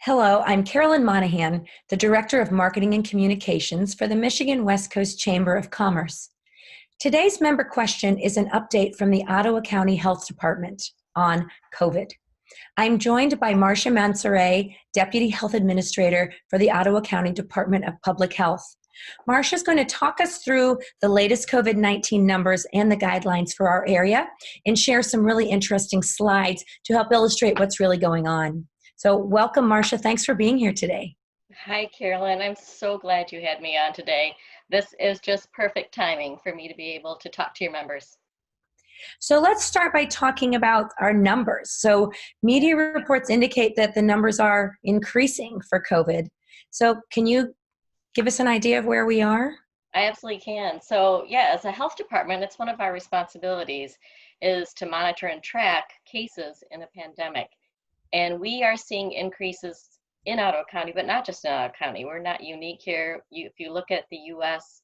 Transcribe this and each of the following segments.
Hello, I'm Carolyn Monahan, the Director of Marketing and Communications for the Michigan West Coast Chamber of Commerce. Today's member question is an update from the Ottawa County Health Department on COVID. I'm joined by Marcia Mansaray, Deputy Health Administrator for the Ottawa County Department of Public Health. Marcia is going to talk us through the latest COVID-19 numbers and the guidelines for our area and share some really interesting slides to help illustrate what's really going on. So welcome, Marcia. Thanks for being here today. Hi, Carolyn. I'm so glad you had me on today. This is just perfect timing for me to be able to talk to your members. So let's start by talking about our numbers. So media reports indicate that the numbers are increasing for COVID. So can you give us an idea of where we are? I absolutely can. So yeah, as a health department, it's one of our responsibilities is to monitor and track cases in a pandemic. And we are seeing increases in Ottawa County, but not just in Ottawa County. We're not unique here. If you look at the U.S.,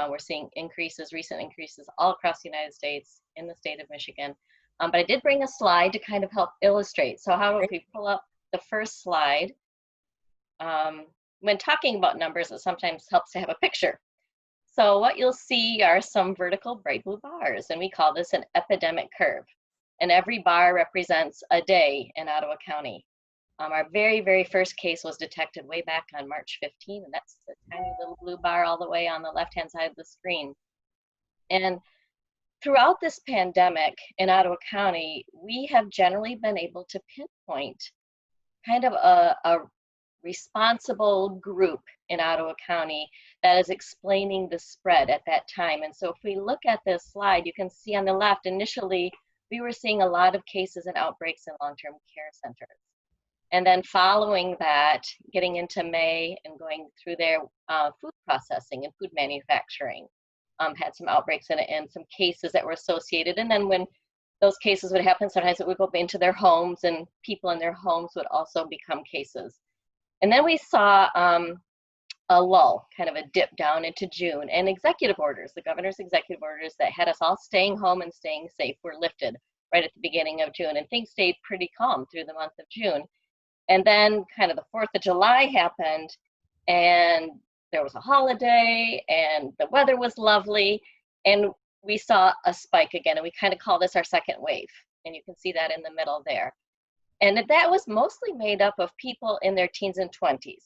we're seeing recent increases all across the United States, in the state of Michigan. But I did bring a slide to kind of help illustrate. So if we pull up the first slide, when talking about numbers, it sometimes helps to have a picture. So what you'll see are some vertical bright blue bars, and we call this an epidemic curve. And every bar represents a day in Ottawa County. Our very, very first case was detected way back on March 15, and that's the tiny little blue bar all the way on the left-hand side of the screen. And throughout this pandemic in Ottawa County, we have generally been able to pinpoint kind of a responsible group in Ottawa County that is explaining the spread at that time. And so if we look at this slide, you can see on the left, initially, we were seeing a lot of cases and outbreaks in long-term care centers. And then following that, getting into May and going through their food processing and food manufacturing, had some outbreaks and some cases that were associated. And then when those cases would happen, sometimes it would go into their homes, and people in their homes would also become cases. And then we saw a lull, kind of a dip down into June, and executive orders, the governor's executive orders that had us all staying home and staying safe were lifted right at the beginning of June, and things stayed pretty calm through the month of June. And then kind of the 4th of July happened, and there was a holiday, and the weather was lovely, and we saw a spike again, and we kind of call this our second wave, and you can see that in the middle there. And that was mostly made up of people in their teens and 20s.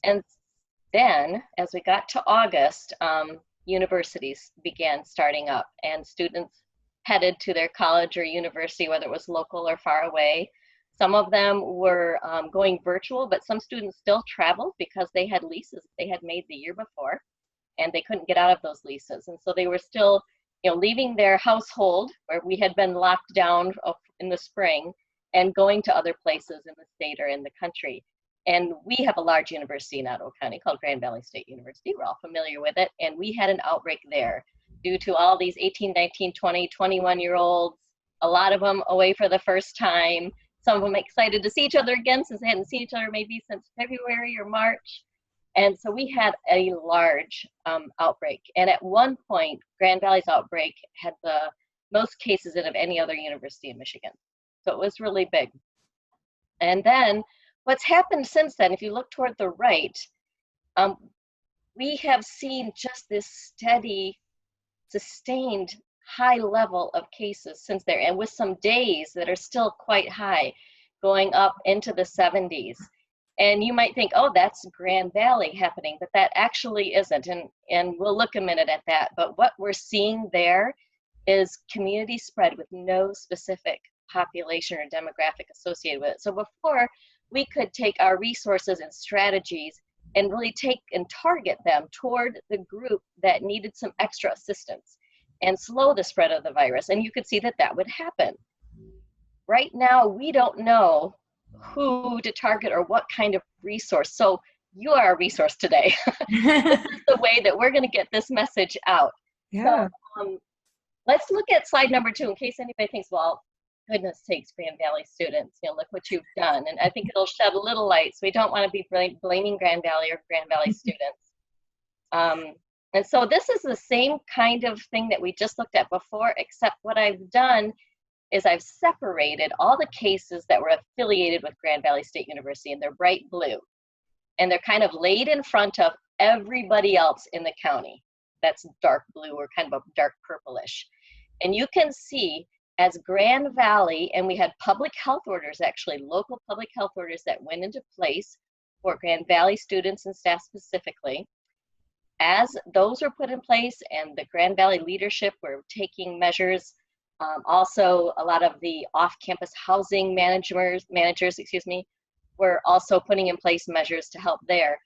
And then, as we got to August, universities began starting up, and students headed to their college or university, whether it was local or far away. Some of them were going virtual, but some students still traveled because they had leases they had made the year before, and they couldn't get out of those leases. And so they were still, leaving their household where we had been locked down in the spring and going to other places in the state or in the country. And we have a large university in Ottawa County called Grand Valley State University. We're all familiar with it. And we had an outbreak there due to all these 18, 19, 20, 21-year-olds, a lot of them away for the first time, some of them excited to see each other again since they hadn't seen each other maybe since February or March. And so we had a large outbreak. And at one point, Grand Valley's outbreak had the most cases of any other university in Michigan. So it was really big. And then what's happened since then, if you look toward the right, we have seen just this steady, sustained high level of cases since there, and with some days that are still quite high, going up into the 70s. And you might think, oh, that's Grand Valley happening, but that actually isn't. And we'll look a minute at that. But what we're seeing there is community spread with no specific population or demographic associated with it. So before, we could take our resources and strategies and really take and target them toward the group that needed some extra assistance and slow the spread of the virus. And you could see that that would happen. Right now, we don't know who to target or what kind of resource. So you are a resource today. This is the way that we're going to get this message out. Yeah. So let's look at slide number 2 in case anybody thinks, well, goodness sakes, Grand Valley students, look what you've done. And I think it'll shed a little light. So we don't want to be blaming Grand Valley or Grand Valley students. And so this is the same kind of thing that we just looked at before, except what I've done is I've separated all the cases that were affiliated with Grand Valley State University, and they're bright blue. And they're kind of laid in front of everybody else in the county. That's dark blue or kind of a dark purplish. And you can see as Grand Valley, and we had public health orders, actually local public health orders that went into place for Grand Valley students and staff specifically. As those were put in place and the Grand Valley leadership were taking measures, also a lot of the off-campus housing managers, were also putting in place measures to help there.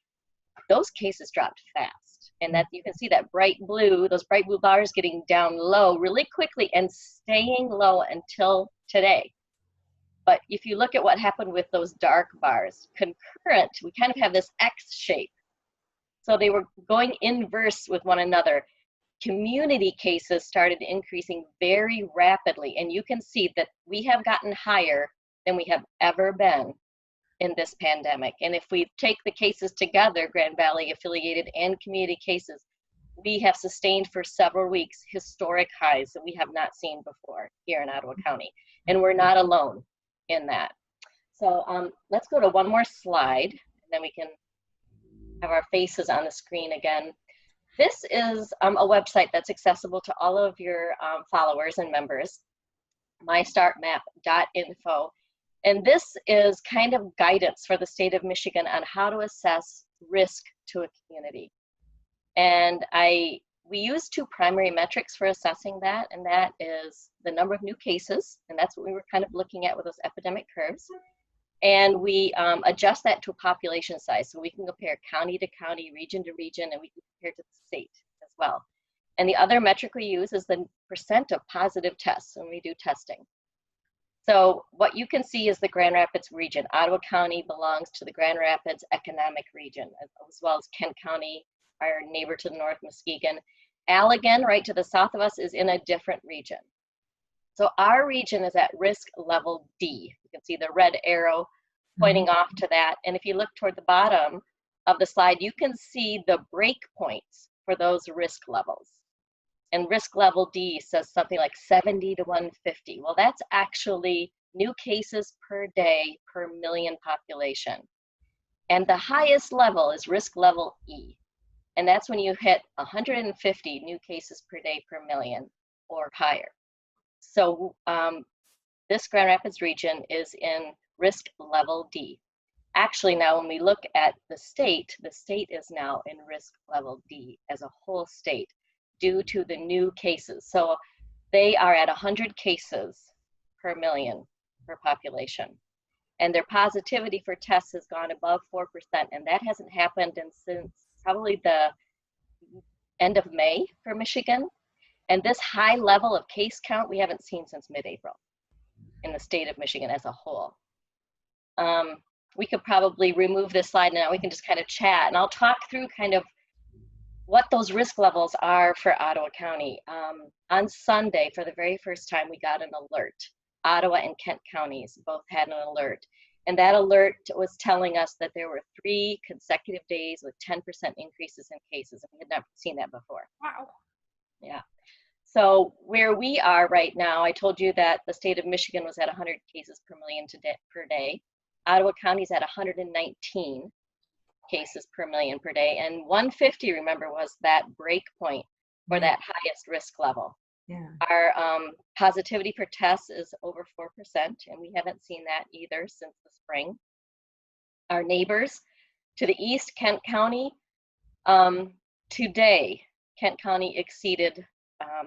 Those cases dropped fast. And that you can see that bright blue, those bright blue bars getting down low really quickly and staying low until today. But if you look at what happened with those dark bars, concurrent, we kind of have this X shape. So they were going inverse with one another. Community cases started increasing very rapidly. And you can see that we have gotten higher than we have ever been in this pandemic. And if we take the cases together, Grand Valley affiliated and community cases, we have sustained for several weeks historic highs that we have not seen before here in Ottawa County. And we're not alone in that. So let's go to one more slide, and then we can have our faces on the screen again. This is a website that's accessible to all of your followers and members, mystartmap.info. And this is kind of guidance for the state of Michigan on how to assess risk to a community. And we use two primary metrics for assessing that, and that is the number of new cases, and that's what we were kind of looking at with those epidemic curves. And we adjust that to a population size, so we can compare county to county, region to region, and we can compare to the state as well. And the other metric we use is the percent of positive tests when we do testing. So what you can see is the Grand Rapids region. Ottawa County belongs to the Grand Rapids economic region, as well as Kent County, our neighbor to the north, Muskegon. Allegan, right to the south of us, is in a different region. So our region is at risk level D. You can see the red arrow pointing off to that. And if you look toward the bottom of the slide, you can see the break points for those risk levels. And risk level D says something like 70 to 150. Well, that's actually new cases per day per million population. And the highest level is risk level E. And that's when you hit 150 new cases per day per million or higher. So this Grand Rapids region is in risk level D. Actually, now when we look at the state is now in risk level D as a whole state due to the new cases. So they are at 100 cases per million per population. And their positivity for tests has gone above 4%, and that hasn't happened since probably the end of May for Michigan. And this high level of case count we haven't seen since mid-April in the state of Michigan as a whole. We could probably remove this slide now. We can just kind of chat, and I'll talk through kind of what those risk levels are for Ottawa County. On Sunday, for the very first time, we got an alert. Ottawa and Kent counties both had an alert. And that alert was telling us that there were 3 consecutive days with 10% increases in cases. And we had never seen that before. Wow. Yeah. So where we are right now, I told you that the state of Michigan was at 100 cases per million per day. Ottawa County is at 119 cases per million per day. And 150, remember, was that break point for that highest risk level. Yeah. Our positivity per test is over 4%, and we haven't seen that either since the spring. Our neighbors to the east, Kent County, today, Kent County exceeded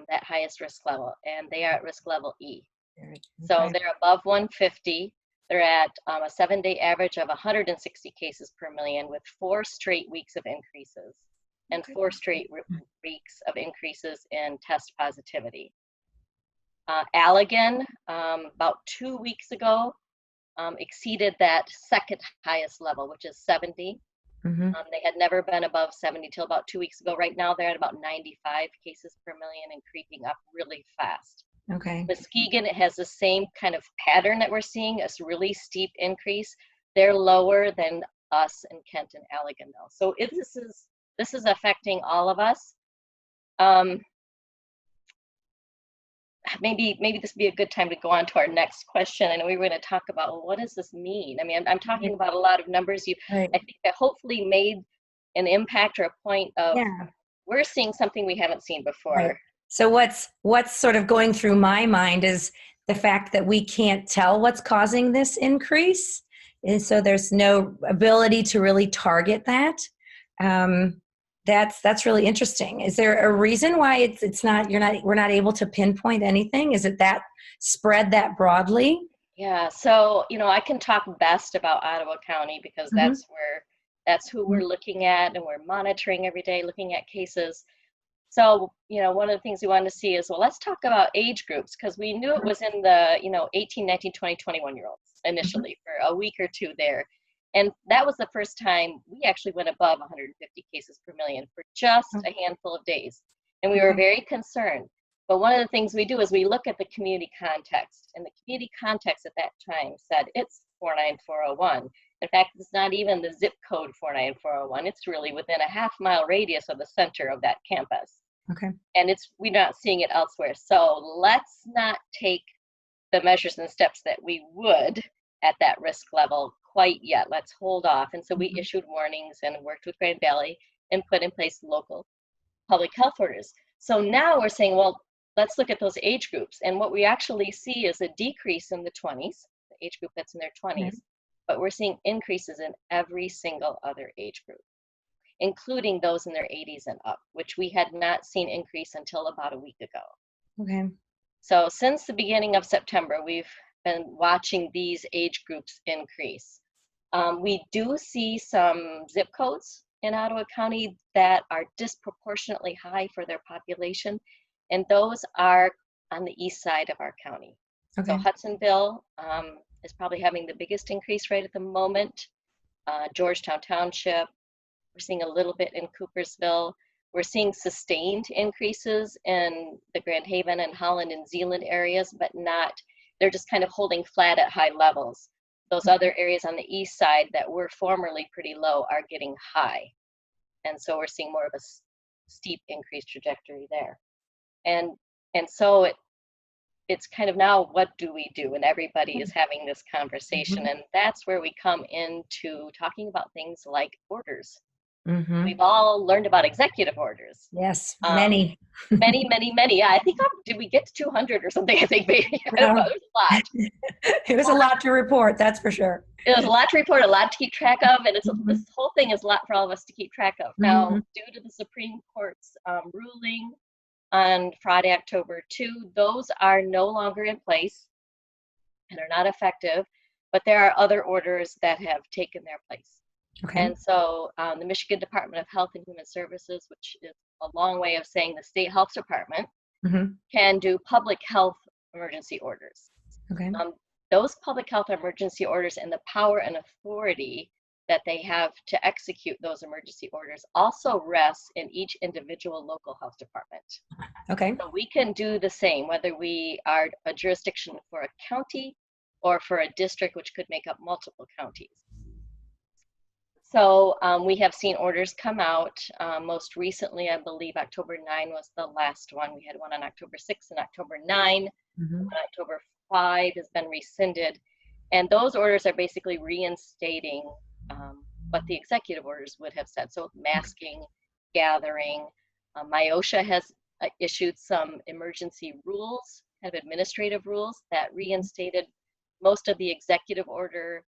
that highest risk level, and they are at risk level E. Okay. So they're above 150. They're at a 7-day average of 160 cases per million with 4 straight weeks of increases and 4 straight weeks of increases in test positivity. Allegan, about 2 weeks ago, exceeded that second highest level, which is 70. They had never been above 70 till about 2 weeks ago. Right now, they're at about 95 cases per million and creeping up really fast. Okay. Muskegon has the same kind of pattern that we're seeing, a really steep increase. They're lower than us in Kent and Allegan though. So this is affecting all of us. maybe this would be a good time to go on to our next question. I know we were going to talk about, well, what does this mean? I mean, I'm talking about a lot of numbers. Right. I think that hopefully made an impact or a point of, Yeah. we're seeing something we haven't seen before. Right. So what's sort of going through my mind is the fact that we can't tell what's causing this increase, and so there's no ability to really target that. That's really interesting. Is there a reason why it's not we're not able to pinpoint anything? Is it that spread that broadly? Yeah, so I can talk best about Ottawa County because Mm-hmm. that's who we're looking at, and we're monitoring every day, looking at cases. So, one of the things we wanted to see is, well, let's talk about age groups, because we knew it was in the, 18, 19, 20, 21-year-olds initially for a week or two there. And that was the first time we actually went above 150 cases per million for just a handful of days. And we were very concerned. But one of the things we do is we look at the community context. And the community context at that time said it's 49401. In fact, it's not even the zip code 49401. It's really within a half-mile radius of the center of that campus. Okay. And we're not seeing it elsewhere. So let's not take the measures and steps that we would at that risk level quite yet. Let's hold off. And so we issued warnings and worked with Grand Valley and put in place local public health orders. So now we're saying, well, let's look at those age groups. And what we actually see is a decrease in the 20s, the age group that's in their 20s, but we're seeing increases in every single other age group, including those in their 80s and up, which we had not seen increase until about a week ago. Okay. So since the beginning of September, we've been watching these age groups increase. We do see some zip codes in Ottawa County that are disproportionately high for their population, and those are on the east side of our county. Okay. So Hudsonville is probably having the biggest increase right at the moment. Georgetown Township, we're seeing a little bit in Coopersville. We're seeing sustained increases in the Grand Haven and Holland and Zeeland areas, but they're just kind of holding flat at high levels. Those other areas on the east side that were formerly pretty low are getting high. And so we're seeing more of a steep increase trajectory there. And so it's kind of now, what do we do? And everybody is having this conversation. And that's where we come into talking about things like orders. We've all learned about executive orders. Yes, many. Many. Yeah, I think, did we get to 200 or something? I think maybe. I don't know. It was a lot. It was a lot to report, that's for sure. It was a lot to report, a lot to keep track of, and this whole thing is a lot for all of us to keep track of. Now, due to the Supreme Court's ruling on Friday, October 2, those are no longer in place and are not effective, but there are other orders that have taken their place. Okay. And so the Michigan Department of Health and Human Services, which is a long way of saying the state health department, can do public health emergency orders. Okay. Those public health emergency orders and the power and authority that they have to execute those emergency orders also rests in each individual local health department. Okay. So we can do the same, whether we are a jurisdiction for a county or for a district, which could make up multiple counties. So we have seen orders come out. Most recently, I believe October 9 was the last one. We had one on October 6 and October 9. On October 5 has been rescinded. And those orders are basically reinstating what the executive orders would have said. So masking, gathering. MIOSHA has issued some emergency rules, kind of administrative rules that reinstated most of the executive order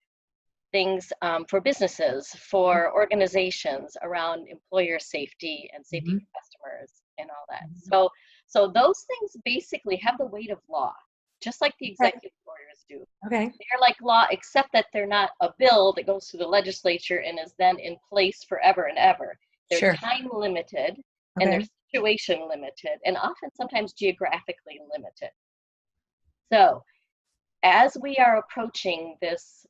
things for businesses, for organizations around employer safety and safety for customers and all that. So those things basically have the weight of law, just like the executive orders do. Okay. They're like law, except that they're not a bill that goes through the legislature and is then in place forever and ever. They're time limited and they're situation limited and often sometimes geographically limited. So as we are approaching this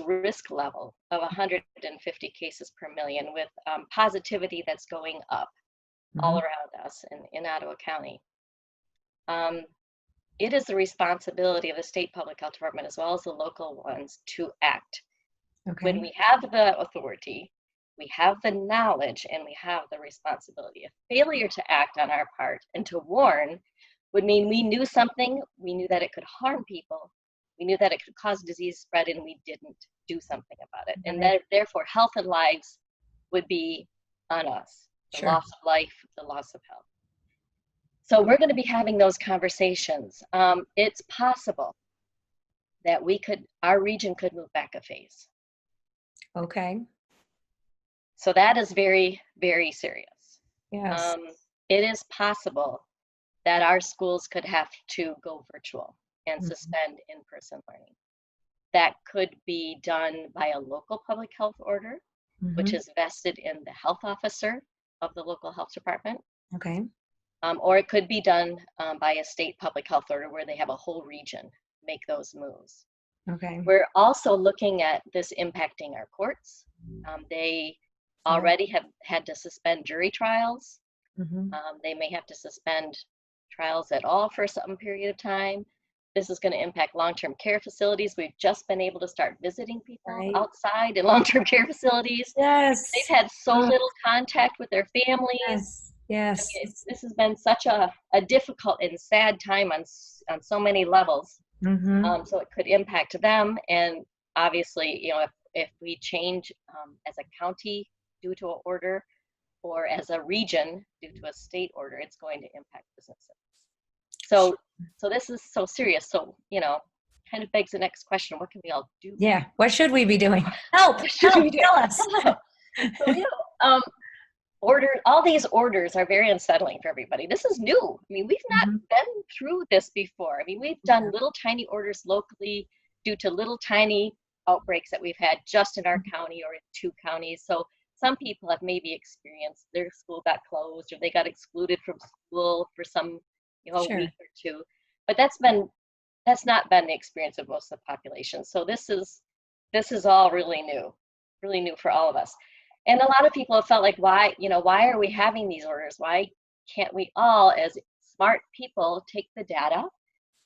risk level of 150 cases per million with positivity that's going up all around us in Ottawa County. It is the responsibility of the state public health department as well as the local ones to act. Okay. When we have the authority, we have the knowledge, and we have the responsibility. A failure to act on our part and to warn would mean we knew something, we knew that it could harm people, we knew that it could cause disease spread, and we didn't do something about it. And that, therefore, health and lives would be on us. The Sure. loss of life, the loss of health. So we're going to be having those conversations. It's possible that our region could move back a phase. Okay. So that is very, very serious. Yes. It is possible that our schools could have to go virtual and suspend in-person learning. That could be done by a local public health order, which is vested in the health officer of the local health department. Okay. Or it could be done by a state public health order where they have a whole region make those moves. Okay. We're also looking at this impacting our courts. They already have had to suspend jury trials. They may have to suspend trials at all for some period of time. This is going to impact long-term care facilities. We've just been able to start visiting people outside in long-term care facilities. Yes. They've had so little contact with their families. Yes. This has been such a difficult and sad time on so many levels. So it could impact them. And obviously, you know, if we change as a county due to an order, or as a region due to a state order, it's going to impact businesses. So this is so serious. So, you know, kind of begs the next question: what can we all do? Yeah. What should we be doing? Help! Help! Tell us. So, you know, all these orders are very unsettling for everybody. This is new. I mean, we've not been through this before. I mean, we've done little tiny orders locally due to little tiny outbreaks that we've had just in our county or in 2 counties. So some people have maybe experienced their school got closed, or they got excluded from school for some, you know, a week or 2. But that's not been the experience of most of the population. So this is all really new for all of us. And a lot of people have felt like, why are we having these orders? Why can't we all, as smart people, take the data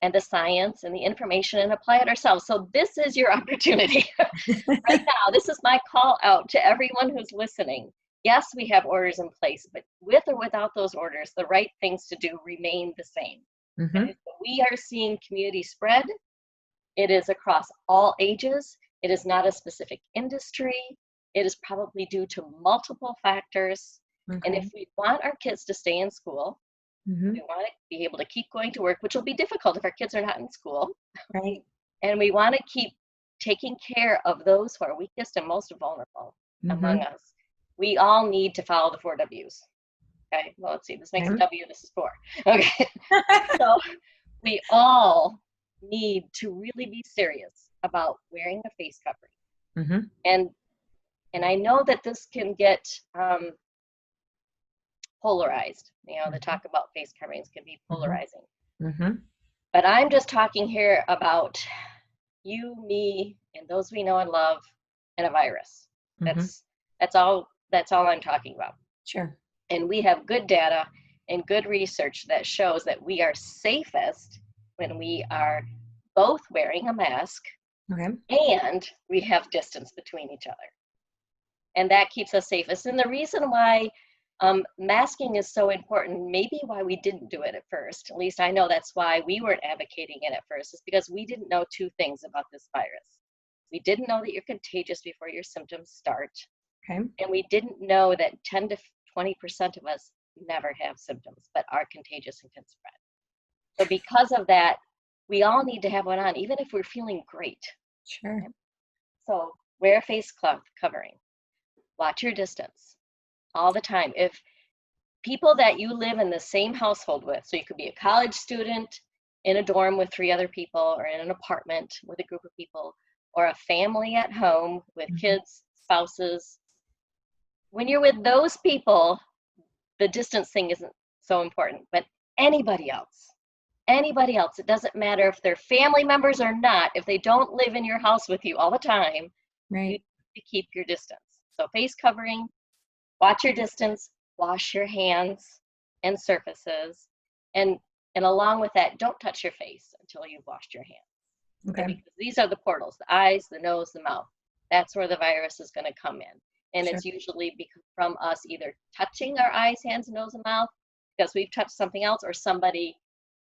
and the science and the information and apply it ourselves? So this is your opportunity. Right now, this is my call out to everyone who's listening. Yes, we have orders in place, but with or without those orders, the right things to do remain the same. Okay? So we are seeing community spread. It is across all ages. It is not a specific industry. It is probably due to multiple factors. And if we want our kids to stay in school, we want to be able to keep going to work, which will be difficult if our kids are not in school. Right. And we want to keep taking care of those who are weakest and most vulnerable among us. We all need to follow the 4 W's. Okay, well, let's see, this makes a W, this is 4. Okay, so we all need to really be serious about wearing a face covering. And I know that this can get polarized. You know, the talk about face coverings can be polarizing. But I'm just talking here about you, me, and those we know and love, and a virus. That's all I'm talking about. Sure. And we have good data and good research that shows that we are safest when we are both wearing a mask and we have distance between each other. And that keeps us safest. And the reason why masking is so important, maybe why we didn't do it at first, at least I know that's why we weren't advocating it at first, is because we didn't know 2 things about this virus. We didn't know that you're contagious before your symptoms start. And we didn't know that 10 to 20% of us never have symptoms, but are contagious and can spread. So because of that, we all need to have one on, even if we're feeling great. Sure. So wear a face covering. Watch your distance all the time. If people that you live in the same household with, so you could be a college student in a dorm with 3 other people, or in an apartment with a group of people, or a family at home with kids, spouses. When you're with those people, the distance thing isn't so important. But anybody else, it doesn't matter if they're family members or not, if they don't live in your house with you all the time, you need to keep your distance. So face covering, watch your distance, wash your hands and surfaces, and along with that, don't touch your face until you've washed your hands. Okay. Because these are the portals: the eyes, the nose, the mouth. That's where the virus is going to come in. And it's usually from us either touching our eyes, hands, nose, and mouth because we've touched something else, or somebody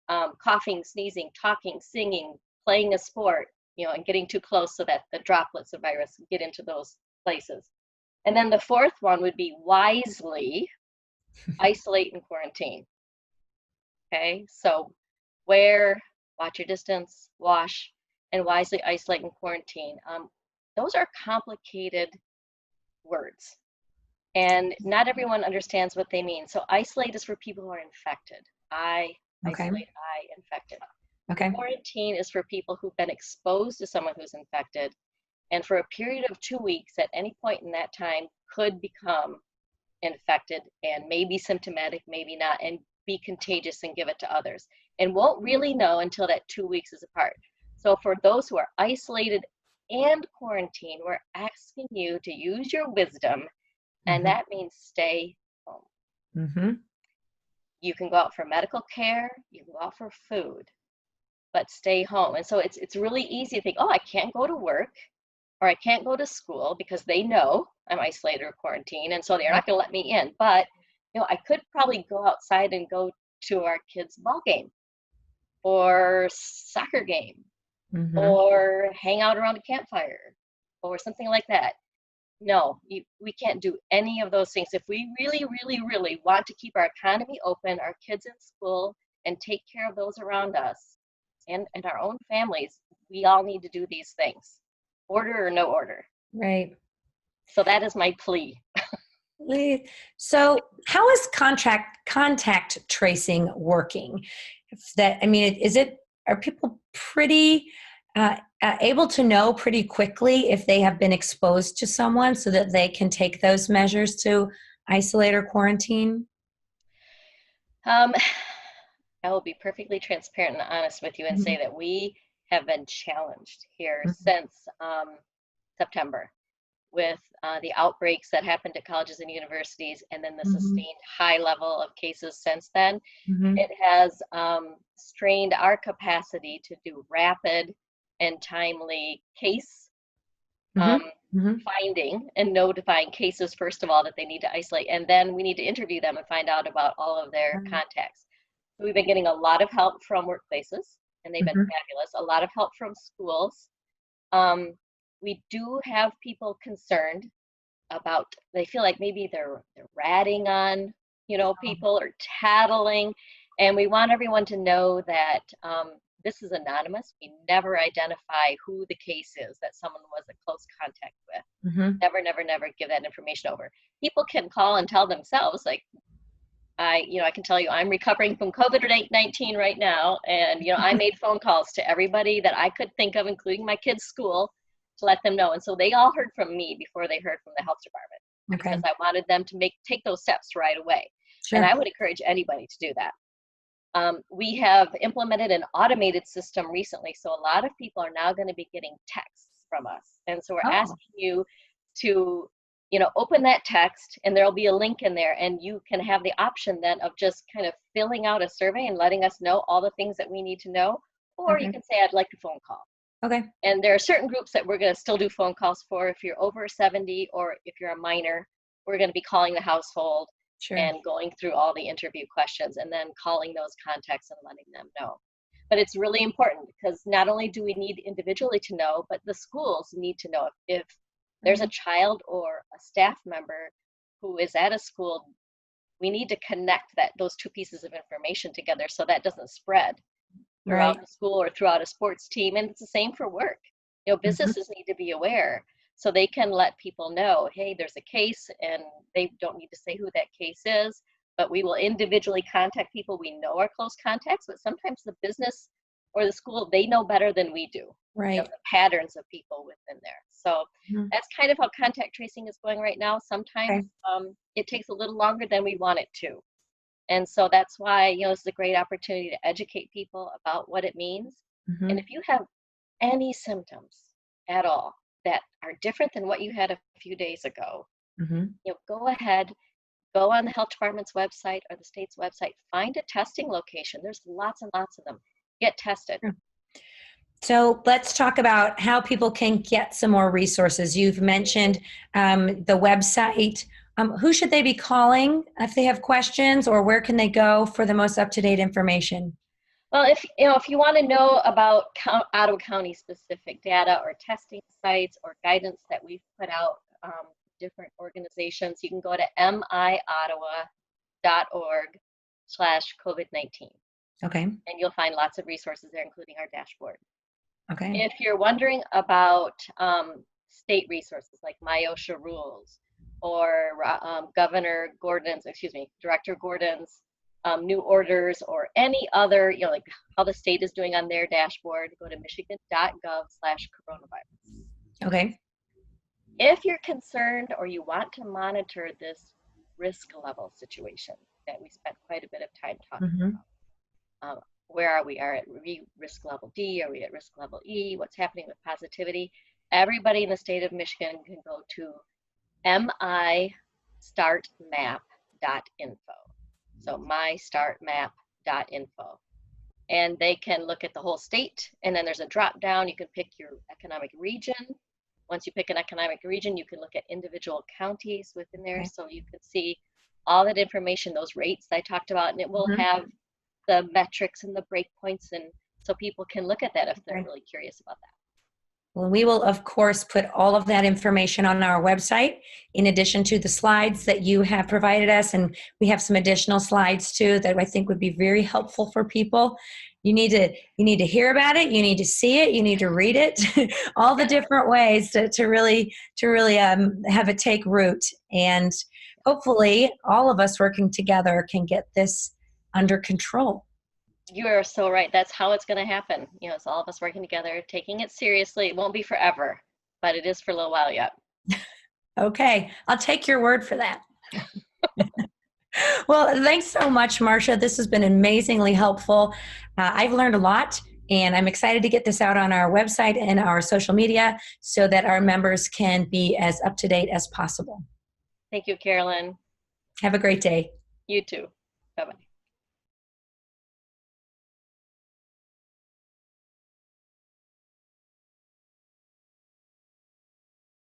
coughing, sneezing, talking, singing, playing a sport, and getting too close so that the droplets of virus get into those places. And then the fourth one would be wisely isolate and quarantine. Okay, so watch your distance, wash, and wisely isolate and quarantine. Those are complicated words, and not everyone understands what they mean. So isolate is for people who are infected. Isolate, infected. Okay. Quarantine is for people who've been exposed to someone who's infected, and for a period of 2 weeks, at any point in that time, could become infected and maybe symptomatic, maybe not, and be contagious and give it to others, and won't really know until that 2 weeks is apart. So for those who are isolated and quarantined, we're asking you to use your wisdom, and that means stay home. You can go out for medical care, you can go out for food, but stay home. And so it's really easy to think, oh, I can't go to work or I can't go to school because they know I'm isolated or quarantined, and so they're not going to let me in. But I could probably go outside and go to our kids' ball game or soccer game or hang out around a campfire or something like that. No, we can't do any of those things. If we really, really, really want to keep our economy open, our kids in school, and take care of those around us and our own families, we all need to do these things, order or no order. Right. So that is my plea. So how is contact tracing working? Are people pretty able to know pretty quickly if they have been exposed to someone so that they can take those measures to isolate or quarantine? I will be perfectly transparent and honest with you and say that we have been challenged here since September with the outbreaks that happened at colleges and universities, and then the sustained high level of cases since then. It has strained our capacity to do rapid and timely case finding and notifying cases, first of all, that they need to isolate, and then we need to interview them and find out about all of their contacts. So we've been getting a lot of help from workplaces, and they've been fabulous. A lot of help from schools. We do have people concerned about, they feel like maybe they're ratting on, people or tattling. And we want everyone to know that this is anonymous. We never identify who the case is that someone was a close contact with. Never, never, never give that information over. People can call and tell themselves, like, I can tell you I'm recovering from COVID-19 right now. And, I made phone calls to everybody that I could think of, including my kids' school, to let them know. And so they all heard from me before they heard from the health department, because I wanted them to take those steps right away. Sure. And I would encourage anybody to do that. We have implemented an automated system recently. So a lot of people are now going to be getting texts from us. And so we're asking you to, open that text, and there'll be a link in there, and you can have the option then of just kind of filling out a survey and letting us know all the things that we need to know. Or you can say, I'd like a phone call. Okay. And there are certain groups that we're going to still do phone calls for. If you're over 70 or if you're a minor, we're going to be calling the household and going through all the interview questions and then calling those contacts and letting them know. But it's really important, because not only do we need individually to know, but the schools need to know. If there's a child or a staff member who is at a school, we need to connect those two pieces of information together so that doesn't spread throughout the school or throughout a sports team. And it's the same for work. Businesses need to be aware so they can let people know, hey, there's a case, and they don't need to say who that case is, but we will individually contact people we know are close contacts. But sometimes the business or the school, they know better than we do, the patterns of people within there. So that's kind of how contact tracing is going right now. Sometimes it takes a little longer than we want it to. And so that's why, this is a great opportunity to educate people about what it means. And if you have any symptoms at all that are different than what you had a few days ago, go ahead, go on the health department's website or the state's website, find a testing location. There's lots and lots of them. Get tested. So let's talk about how people can get some more resources. You've mentioned the website. Who should they be calling if they have questions, or where can they go for the most up-to-date information? Well, if you want to know about Ottawa County specific data or testing sites or guidance that we've put out, different organizations, you can go to miottawa.org/COVID-19, Okay. and you'll find lots of resources there, including our dashboard. Okay. If you're wondering about state resources like MyOSHA rules or Director Gordon's new orders, or any other, like how the state is doing on their dashboard, go to michigan.gov/coronavirus. Okay. If you're concerned or you want to monitor this risk level situation that we spent quite a bit of time talking about, where are we? Are at risk level D? Are we at risk level E? What's happening with positivity? Everybody in the state of Michigan can go to mystartmap.info. So mystartmap.info. And they can look at the whole state, and then there's a drop down. You can pick your economic region. Once you pick an economic region, you can look at individual counties within there. Okay. So you can see all that information, those rates I talked about, and it will have the metrics and the breakpoints, and so people can look at that if they're really curious about that. Well, we will, of course, put all of that information on our website, in addition to the slides that you have provided us. And we have some additional slides, too, that I think would be very helpful for people. You need to hear about it. You need to see it. You need to read it. All the different ways to really have it take root. And hopefully all of us working together can get this under control. You are so right. That's how it's going to happen. It's all of us working together, taking it seriously. It won't be forever, but it is for a little while yet. Okay. I'll take your word for that. Well, thanks so much, Marcia. This has been amazingly helpful. I've learned a lot, and I'm excited to get this out on our website and our social media so that our members can be as up to date as possible. Thank you, Carolyn. Have a great day. You too. Bye-bye.